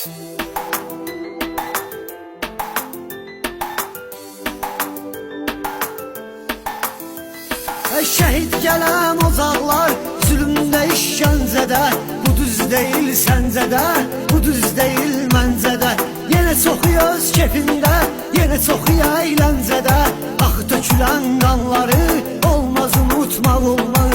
Şəhid gələn ocaqlar zülmdə işgəncədə, bu düz deyil səncədə, bu düz deyil məncədə. Yenə çoxu öz kefində, yenə çoxu əyləncədə, axı tökülən qanları olmaz unutmaq olmaz.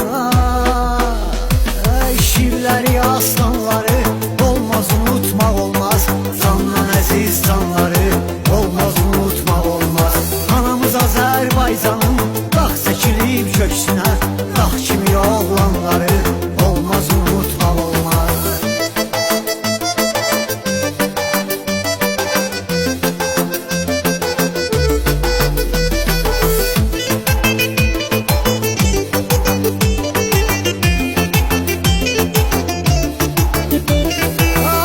Şirləri, aslanları olmaz unutmaq olmaz. Candan əziz canları olmaz unutmaq olmaz. Anamız Azərbaycanın dağ çəkilib köksünə, dağ kimi oğlanları olmaz unutmaq olmaz.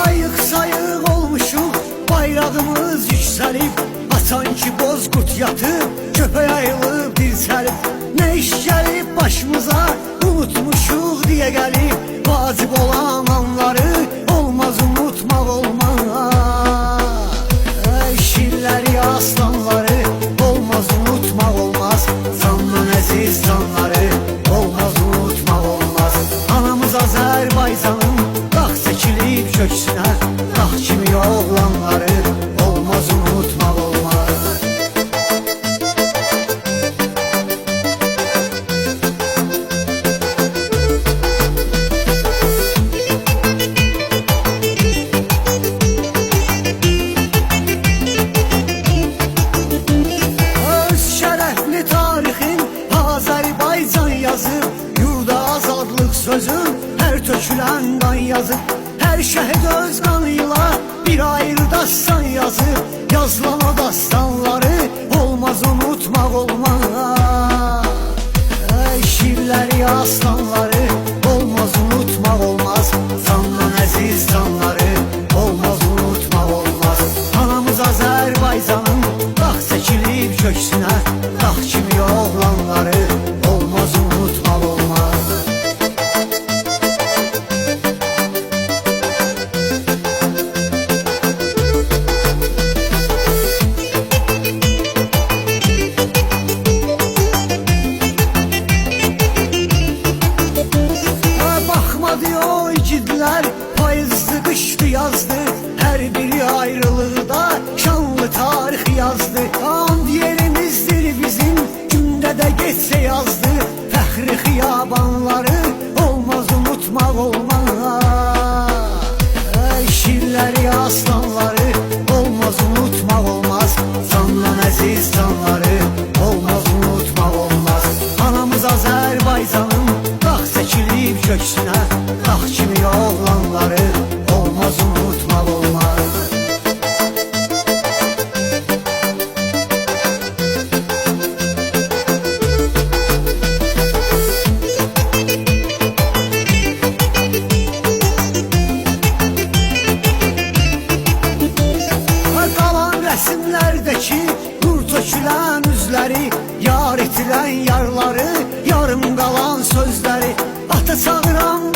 Ayıq sayıq olmuşuq, bayrağımız yüksəlib, açan ki bozqurt yatıb, köpək ayılıb dirçəlib. Nə iş gəlib başımıza, unutmuşuq deyə gəlib, vacib olan anları olmaz unutmaq olmaz. Şirləri, aslanları olmaz unutmaq olmaz. Candan əziz canları olmaz unutmaq olmaz. Anamız Azərbaycanın dağ çəkilib köksünə, dağ kimi oğlanları olmaz unutmaq olmaz. Öz şərəfli tarixin Azərbaycan yazıb, yurda azadlıq sözün hər tökülən qan yazıb. Hər şəhid öz qanıyla bir ayrı dastan yazıb, yazılan o dastanları olmaz unutmaq olmaz. Şirləri, aslanları olmaz unutmaq olmaz. Candan əziz canları olmaz unutmaq olmaz. Anamız Azərbaycanın dağ çəkilib köksünə, dağ kimi oğlanları olmaz unutmaq olmaz. Baxmadı o igidlər, payızdı, qışdı, yazdı, hər biri ayrılıqda şanlı tarix yazdı. And yerimizdir bizim, gündə də geçsə yazdı, fəxri xiyabanları olmaz unutmaq olmaz. Şirləri, aslanları olmaz unutmaq olmaz. Candan əziz canları olmaz unutmaq olmaz. Anamız Azərbaycanın dağ çəkilib köksünə, dağ kimi oğlanları olmaz unutmaq olmaz. Qalan rəsimlərdəki nur tökülən üzləri, yar itirən yarları, yarım qalan sözləri, ata çağıran